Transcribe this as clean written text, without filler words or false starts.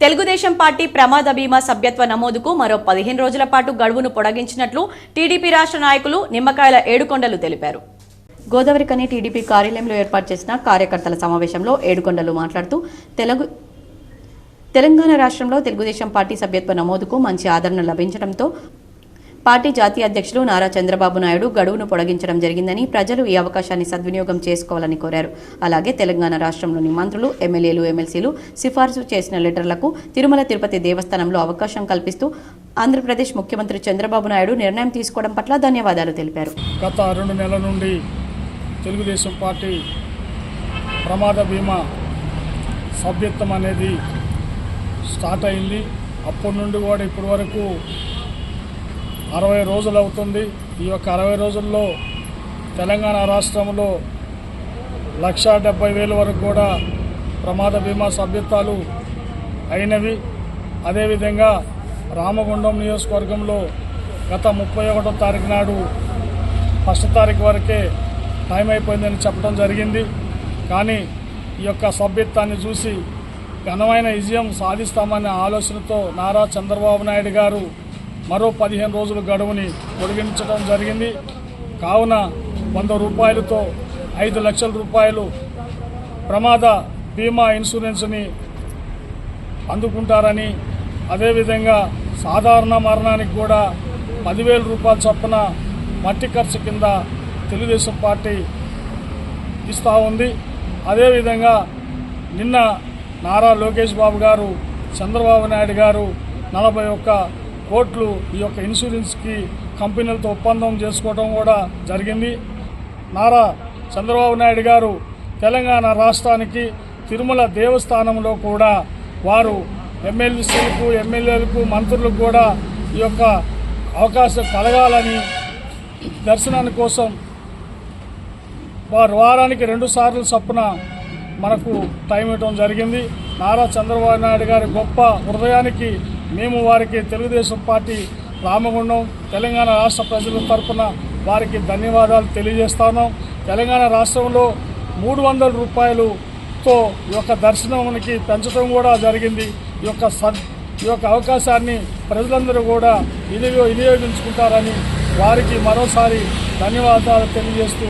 Telugu Desam party ప్రమాద బీమా సభ్యత్వ నమోదుకు మరో 15 రోజుల పాటు గడువును పొడిగించినట్లు టీడీపీ రాష్ట్ర నాయకులు నిమ్మకాయల ఏడుకొండలు తెలిపారు. గోదావరికని టీడీపీ కార్యాలయంలో ఏర్పాటు చేసిన కార్యకర్తల సమావేశంలో ఏడుకొండలు మాట్లాడుతూ తెలంగాణ రాష్ట్రంలో తెలుగుదేశం పార్టీ సభ్యత్వ నమోదుకు మంచి ఆదరణ లభించడంతో పార్టీ జాతీయ అధ్యక్షులు నారా చంద్రబాబు నాయుడు గడువును పొడిగించడం జరిగిందని, ప్రజలు ఈ అవకాశాన్ని సద్వినియోగం చేసుకోవాలని కోరారు. అలాగే తెలంగాణ రాష్ట్రంలోని మంత్రులు, ఎమ్మెల్యేలు, ఎమ్మెల్సీలు సిఫార్సు చేసిన లెటర్లకు తిరుమల తిరుపతి దేవస్థానంలో అవకాశం కల్పిస్తూ ఆంధ్రప్రదేశ్ ముఖ్యమంత్రి చంద్రబాబు నాయుడు నిర్ణయం తీసుకోవడం పట్ల ధన్యవాదాలు తెలిపారు. గత 2 నెలల నుండి తెలుగుదేశం పార్టీ ప్రమాద బీమా సభ్యత్వం అనేది స్టార్ట్ అయింది. అప్పటి నుండి కూడా ఇప్పటి వరకు 60 రోజులు అవుతుంది. ఈ యొక్క 60 రోజుల్లో తెలంగాణ రాష్ట్రంలో 1,70,000 వరకు కూడా ప్రమాద బీమా సభ్యత్వాలు అయినవి. అదేవిధంగా రామగుండం నియోజకవర్గంలో గత 31వ తారీఖు నాడు 1వ తారీఖు వరకే టైం అయిపోయిందని చెప్పడం జరిగింది. కానీ ఈ యొక్క సభ్యత్వాన్ని చూసి ఘనమైన విజయం సాధిస్తామనే ఆలోచనతో నారా చంద్రబాబు నాయుడు గారు మరో 15 రోజుల గడువుని పొడిగించడం జరిగింది. కావున 100 రూపాయలతో 5 లక్షల రూపాయలు ప్రమాద బీమా ఇన్సూరెన్స్ని అందుకుంటారని, అదేవిధంగా సాధారణ మరణానికి కూడా 10,000 రూపాయల చొప్పున మట్టి ఖర్చు కింద తెలుగుదేశం పార్టీ ఇస్తూ ఉంది. అదేవిధంగా నిన్న నారా లోకేష్ బాబు గారు, చంద్రబాబు నాయుడు గారు 41 కోట్లు ఈ యొక్క ఇన్సూరెన్స్కి కంపెనీలతో ఒప్పందం చేసుకోవడం కూడా జరిగింది. నారా చంద్రబాబు నాయుడు గారు తెలంగాణ రాష్ట్రానికి తిరుమల దేవస్థానంలో కూడా వారు ఎమ్మెల్సీలకు, ఎమ్మెల్యేలకు, మంత్రులకు కూడా ఈ యొక్క అవకాశం కలగాలని దర్శనాని కోసం వారు వారానికి 2 సార్లు చొప్పున మనకు టైం ఇవ్వడం జరిగింది. నారా చంద్రబాబు నాయుడు గారి గొప్ప హృదయానికి మేము వారికి తెలుగుదేశం పార్టీ రామగుండం తెలంగాణ రాష్ట్ర ప్రజల తరఫున వారికి ధన్యవాదాలు తెలియజేస్తాను. తెలంగాణ రాష్ట్రంలో 300 రూపాయలతో ఈ యొక్క దర్శనానికి పెంచడం కూడా జరిగింది. ఈ యొక్క అవకాశాన్ని ప్రజలందరూ కూడా వినియోగించుకుంటారని వారికి మరోసారి ధన్యవాదాలు తెలియజేస్తూ